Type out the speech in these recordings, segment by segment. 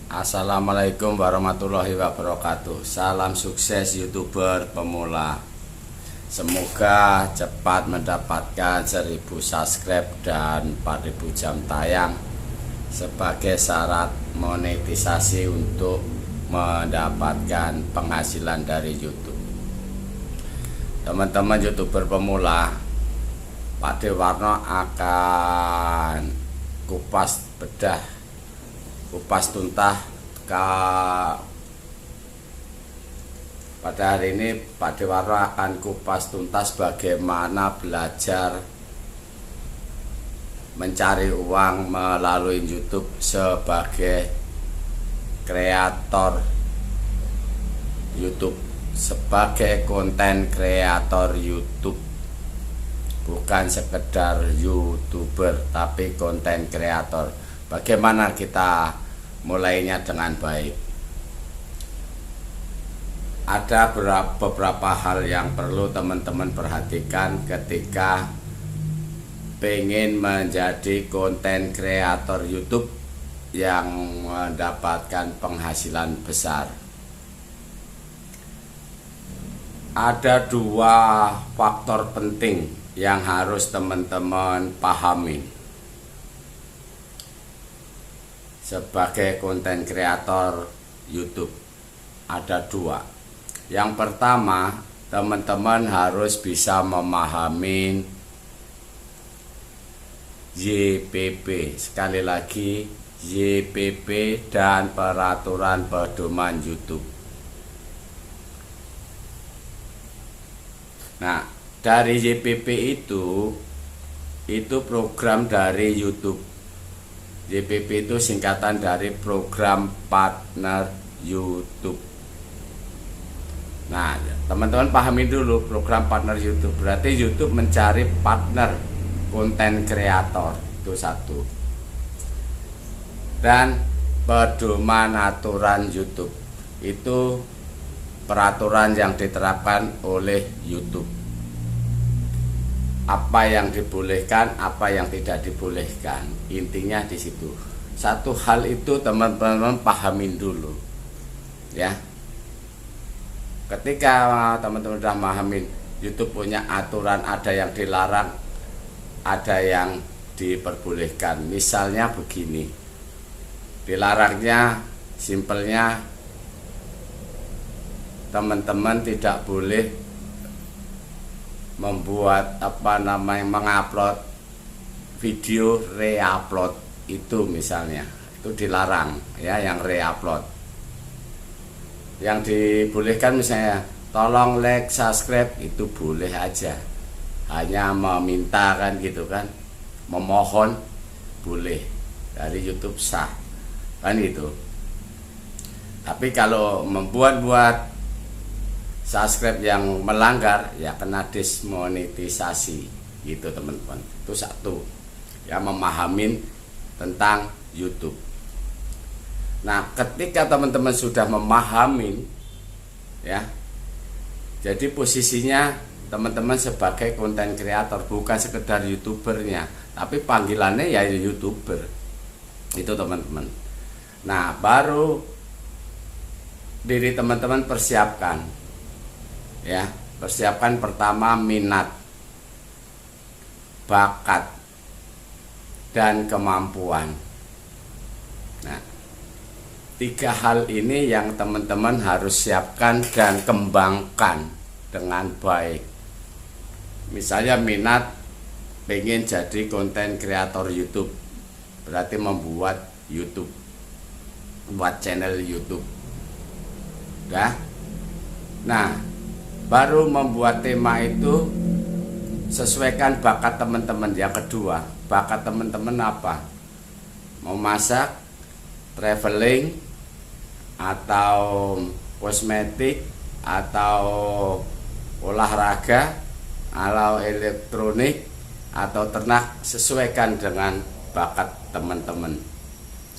Assalamualaikum warahmatullahi wabarakatuh. Salam sukses YouTuber pemula. Semoga cepat mendapatkan 1000 subscribe dan 4000 jam tayang sebagai syarat monetisasi untuk mendapatkan penghasilan dari YouTube. Teman-teman YouTuber pemula, Pak Dewarno akan kupas tuntas pada hari ini. Pak Dewarno akan kupas tuntas bagaimana belajar mencari uang melalui YouTube sebagai kreator YouTube, sebagai konten kreator YouTube, bukan sekedar YouTuber tapi konten kreator. Bagaimana kita mulainya dengan baik? Ada beberapa hal yang perlu teman-teman perhatikan ketika pengen menjadi konten kreator YouTube yang mendapatkan penghasilan besar. Ada 2 faktor penting yang harus teman-teman pahami sebagai konten kreator YouTube. Ada 2. Yang pertama, teman-teman harus bisa memahami YPP. Sekali lagi, YPP dan peraturan pedoman YouTube. Nah, dari YPP itu program dari YouTube. YPP itu singkatan dari program partner YouTube. Nah, teman-teman pahami dulu program partner YouTube. Berarti YouTube mencari partner konten kreator, itu 1. Dan pedoman aturan YouTube, itu peraturan yang diterapkan oleh YouTube. Apa yang dibolehkan, apa yang tidak dibolehkan, intinya di situ. Satu hal itu teman-teman pahamin dulu, ya. Ketika teman-teman sudah pahamin, YouTube punya aturan, ada yang dilarang, ada yang diperbolehkan. Misalnya begini, dilarangnya simpelnya teman-teman tidak boleh membuat mengupload video reupload, itu misalnya, itu dilarang ya, yang reupload. Yang dibolehkan misalnya tolong like, subscribe, itu boleh aja, hanya meminta kan gitu kan, memohon boleh, dari YouTube sah kan gitu. Tapi kalau membuat subscribe yang melanggar, ya kena dismonetisasi gitu teman-teman. Itu 1, ya, memahamin tentang YouTube. Nah, ketika teman-teman sudah memahamin, ya, jadi posisinya teman-teman sebagai konten kreator, bukan sekedar YouTubernya, tapi panggilannya ya YouTuber, itu teman-teman. Nah, baru diri teman-teman persiapkan, ya, persiapkan pertama minat, bakat, dan kemampuan. Nah, 3 hal ini yang teman-teman harus siapkan dan kembangkan dengan baik. Misalnya minat, pengen jadi konten kreator YouTube, berarti membuat YouTube, buat channel YouTube, ya. Nah, baru membuat tema itu sesuaikan bakat teman-teman. Yang kedua, bakat teman-teman apa? Mau masak, traveling, atau kosmetik, atau olahraga, atau elektronik, atau ternak, sesuaikan dengan bakat teman-teman.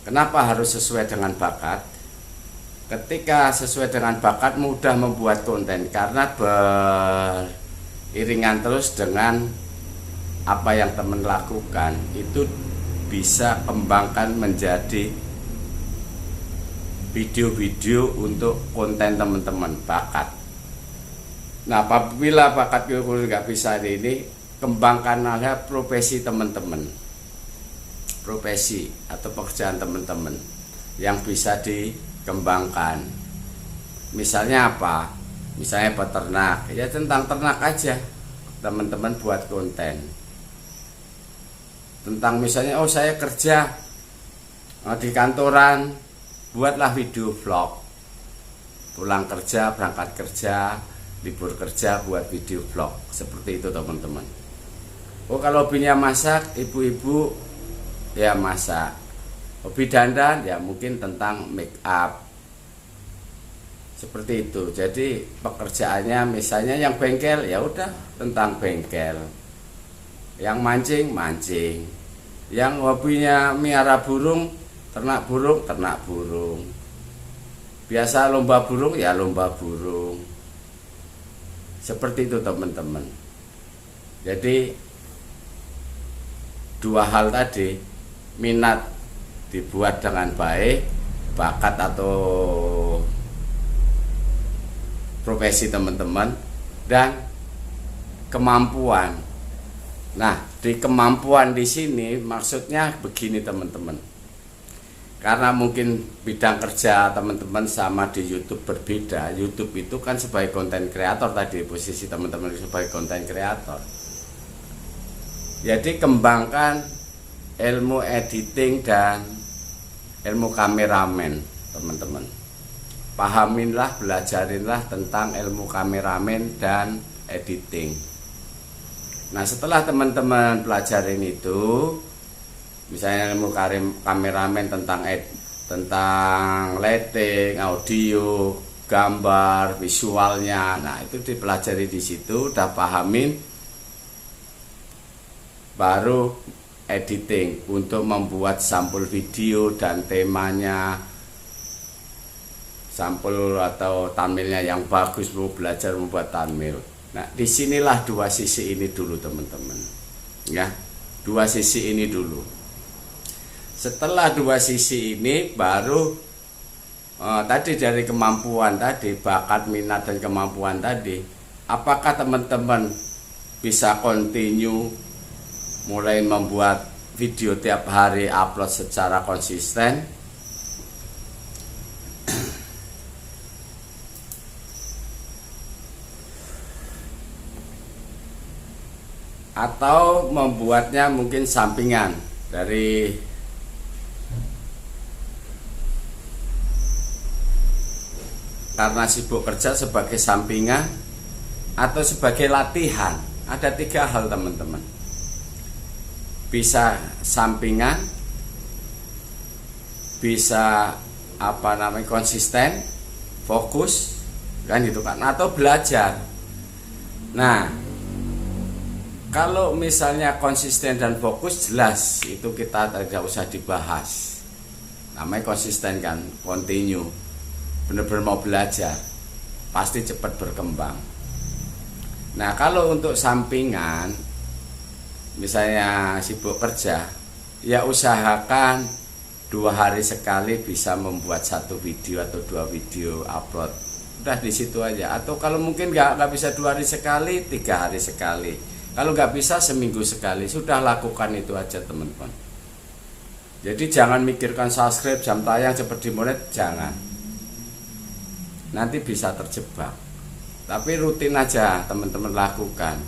Kenapa harus sesuai dengan bakat? Ketika sesuai dengan bakat, mudah membuat konten karena beriringan terus dengan apa yang teman lakukan. Itu bisa kembangkan menjadi video-video untuk konten teman-teman bakat. Nah, apabila bakat nggak bisa ini, kembangkanlah profesi teman-teman, profesi atau pekerjaan teman-teman yang bisa dikembangkan. Misalnya apa? Misalnya peternak, ya tentang ternak aja teman-teman buat konten. Tentang misalnya, oh saya kerja di kantoran, buatlah video vlog. Pulang kerja, berangkat kerja, libur kerja, buat video vlog. Seperti itu teman-teman. Oh kalau hobinya masak, ibu-ibu ya masak. Hobi dandan ya mungkin tentang make up. Seperti itu. Jadi pekerjaannya misalnya yang bengkel, ya udah tentang bengkel. Yang mancing. Yang hobinya miara burung, ternak burung. Biasa lomba burung, ya lomba burung. Seperti itu teman-teman. Jadi dua hal tadi, minat dibuat dengan baik, bakat atau profesi teman-teman, dan kemampuan. Nah, di kemampuan di sini maksudnya begini teman-teman. Karena mungkin bidang kerja teman-teman sama di YouTube berbeda. YouTube itu kan sebagai konten kreator tadi, posisi teman-teman sebagai konten kreator. Jadi kembangkan ilmu editing dan ilmu kameramen teman-teman. Pahaminlah, belajarinlah tentang ilmu kameramen dan editing. Nah setelah teman-teman pelajarin itu, misalnya ilmu kameramen tentang lighting, audio, gambar, visualnya, nah itu dipelajari di situ, udah pahamin, baru editing untuk membuat sampul video dan temanya, sampul atau thumbnailnya yang bagus, mau belajar membuat thumbnail. Nah, disinilah dua sisi ini dulu teman-teman, ya, dua sisi ini dulu. Setelah dua sisi ini, baru tadi dari kemampuan tadi, bakat, minat dan kemampuan tadi, apakah teman-teman bisa continue mulai membuat video tiap hari, upload secara konsisten? Atau membuatnya mungkin sampingan dari karena sibuk kerja sebagai sampingan atau sebagai latihan. Ada tiga hal teman-teman. Bisa sampingan, bisa konsisten, fokus, kan itu kan, atau belajar. Nah, kalau misalnya konsisten dan fokus, jelas itu kita tidak usah dibahas. Namanya konsisten kan, continue, benar-benar mau belajar, pasti cepat berkembang. Nah kalau untuk sampingan, misalnya sibuk kerja, ya usahakan 2 hari sekali bisa membuat 1 video atau 2 video upload. Udah di situ aja. Atau kalau mungkin nggak bisa 2 hari sekali, 3 hari sekali. Kalau nggak bisa seminggu sekali, sudah lakukan itu aja teman-teman. Jadi jangan mikirkan subscribe, jam tayang, cepat dimonet, jangan. Nanti bisa terjebak. Tapi rutin aja teman-teman lakukan.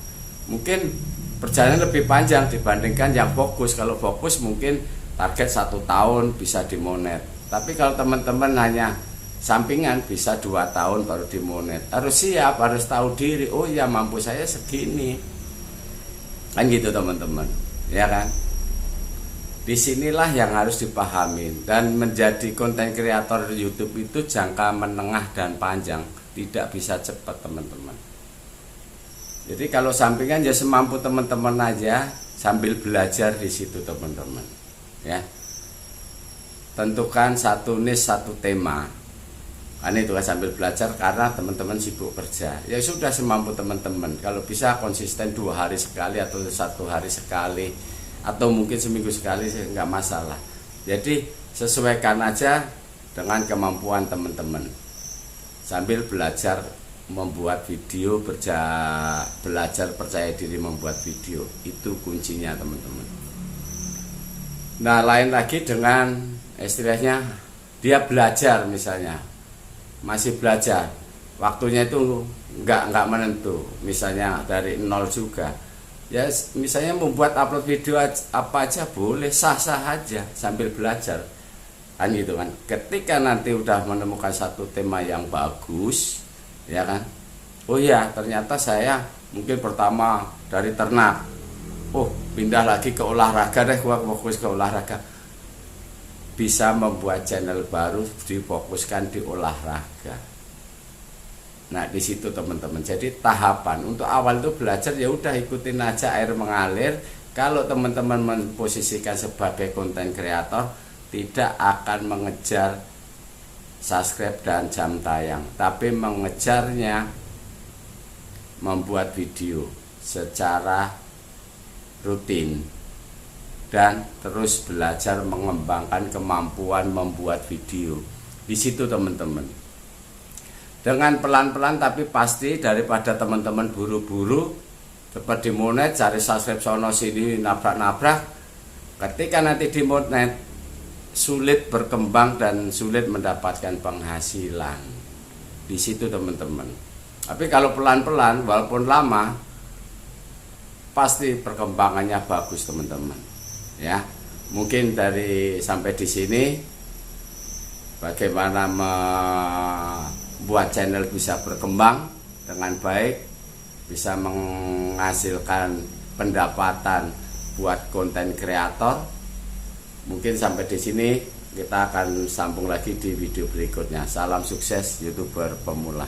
Mungkin perjalanan lebih panjang dibandingkan yang fokus. Kalau fokus mungkin target 1 tahun bisa dimonet. Tapi kalau teman-teman hanya sampingan bisa 2 tahun baru dimonet. Harus siap, harus tahu diri. Oh ya mampu saya segini. Kan gitu teman-teman, ya kan? Disinilah yang harus dipahamin. Dan menjadi konten kreator YouTube itu jangka menengah dan panjang, tidak bisa cepat teman-teman. Jadi kalau sampingan ya semampu teman-teman aja, sambil belajar di situ teman-teman, ya. Tentukan satu niche, satu tema. Karena itu kan sambil belajar karena teman-teman sibuk kerja. Ya sudah semampu teman-teman. Kalau bisa konsisten 2 hari sekali atau 1 hari sekali atau mungkin seminggu sekali nggak masalah. Jadi sesuaikan aja dengan kemampuan teman-teman sambil belajar membuat video, belajar percaya diri membuat video. Itu kuncinya teman-teman. Nah, lain lagi dengan istilahnya dia belajar, misalnya masih belajar, waktunya itu nggak menentu, misalnya dari nol juga ya, misalnya membuat upload video apa aja boleh, sah-sah aja sambil belajar kan gitu kan. Ketika nanti udah menemukan satu tema yang bagus ya kan, oh ya ternyata saya mungkin pertama dari ternak, oh pindah lagi ke olahraga deh, gua fokus ke olahraga, bisa membuat channel baru difokuskan di olahraga. Nah di situ teman-teman, jadi tahapan untuk awal itu belajar ya udah ikutin aja, air mengalir. Kalau teman-teman memposisikan sebagai konten kreator, tidak akan mengejar subscribe dan jam tayang, tapi mengejarnya membuat video secara rutin dan terus belajar mengembangkan kemampuan membuat video. Di situ teman-teman, dengan pelan-pelan tapi pasti, daripada teman-teman buru-buru cepat dimonet, cari subscribe sono sini, nabrak-nabrak. Ketika nanti dimonet, sulit berkembang dan sulit mendapatkan penghasilan. Di situ teman-teman. Tapi kalau pelan-pelan walaupun lama, pasti perkembangannya bagus teman-teman. Ya, mungkin dari sampai di sini bagaimana membuat channel bisa berkembang dengan baik, bisa menghasilkan pendapatan buat konten kreator. Mungkin sampai di sini, kita akan sambung lagi di video berikutnya. Salam sukses YouTuber pemula.